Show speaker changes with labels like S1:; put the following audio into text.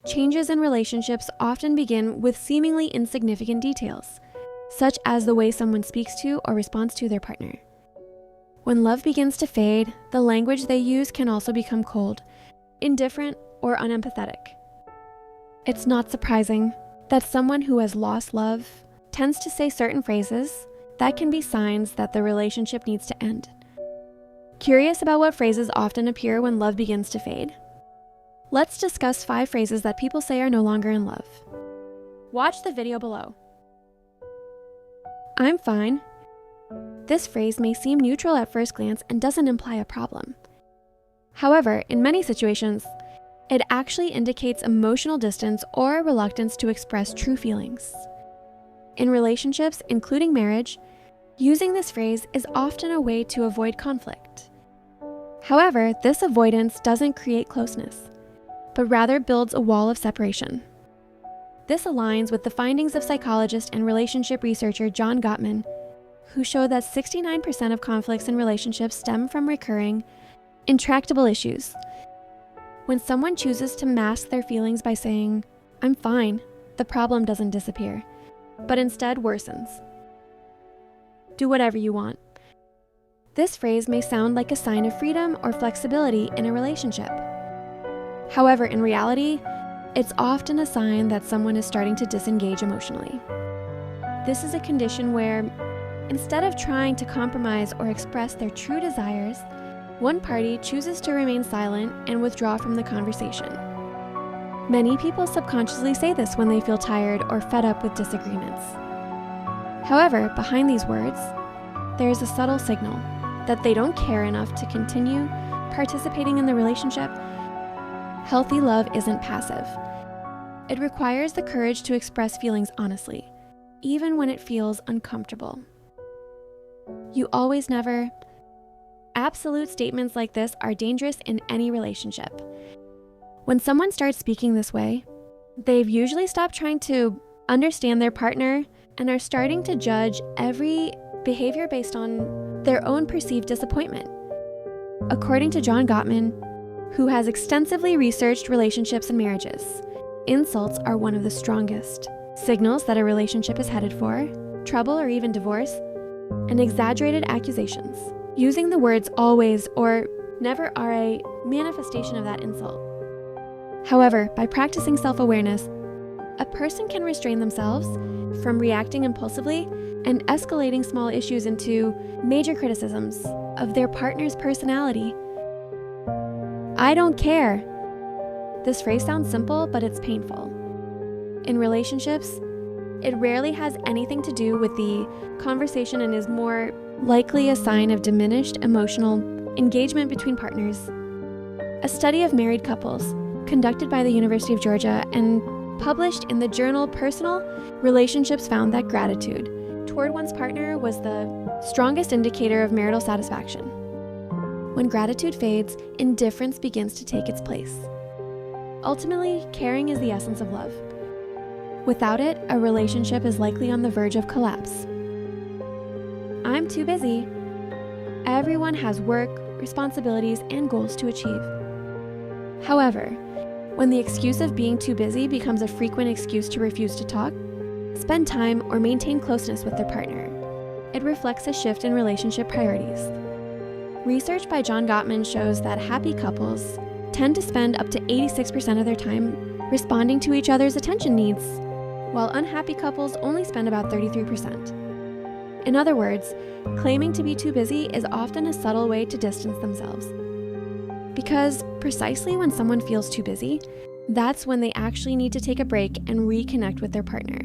S1: Changes in relationships often begin with seemingly insignificant details, such as the way someone speaks to or responds to their partner. When love begins to fade, the language they use can also become cold, indifferent, or unempathetic. It's not surprising that someone who has lost love tends to say certain phrases that can be signs that the relationship needs to end. Curious about what phrases often appear when love begins to fade? Let's discuss 5 phrases that people say are no longer in love. Watch the video below. I'm fine. This phrase may seem neutral at first glance and doesn't imply a problem. However, in many situations, it actually indicates emotional distance or a reluctance to express true feelings. In relationships, including marriage, using this phrase is often a way to avoid conflict. However, this avoidance doesn't create closeness, but rather builds a wall of separation. This aligns with the findings of psychologist and relationship researcher John Gottman, who showed that 69% of conflicts in relationships stem from recurring, intractable issues. When someone chooses to mask their feelings by saying, "I'm fine," the problem doesn't disappear, but instead worsens. Do whatever you want. This phrase may sound like a sign of freedom or flexibility in a relationship. However, in reality, it's often a sign that someone is starting to disengage emotionally. This is a condition where, instead of trying to compromise or express their true desires, one party chooses to remain silent and withdraw from the conversation. Many people subconsciously say this when they feel tired or fed up with disagreements. However, behind these words, there is a subtle signal that they don't care enough to continue participating in the relationship. Healthy love isn't passive. It requires the courage to express feelings honestly, even when it feels uncomfortable. You always never. Absolute statements like this are dangerous in any relationship. When someone starts speaking this way, they've usually stopped trying to understand their partner and are starting to judge every behavior based on their own perceived disappointment. According to John Gottman, who has extensively researched relationships and marriages, insults are one of the strongest signals that a relationship is headed for trouble or even divorce, and exaggerated accusations. Using the words always or never are a manifestation of that insult. However, by practicing self-awareness, a person can restrain themselves from reacting impulsively and escalating small issues into major criticisms of their partner's personality. I don't care. This phrase sounds simple, but it's painful. In relationships, it rarely has anything to do with the conversation and is more likely a sign of diminished emotional engagement between partners. A study of married couples, conducted by the University of Georgia and published in the journal Personal Relationships, found that gratitude toward one's partner was the strongest indicator of marital satisfaction. When gratitude fades, indifference begins to take its place. Ultimately, caring is the essence of love. Without it, a relationship is likely on the verge of collapse. I'm too busy. Everyone has work, responsibilities, and goals to achieve. However, when the excuse of being too busy becomes a frequent excuse to refuse to talk, spend time, or maintain closeness with their partner, it reflects a shift in relationship priorities. Research by John Gottman shows that happy couples tend to spend up to 86% of their time responding to each other's attention needs, while unhappy couples only spend about 33%. In other words, claiming to be too busy is often a subtle way to distance themselves. Because precisely when someone feels too busy, that's when they actually need to take a break and reconnect with their partner.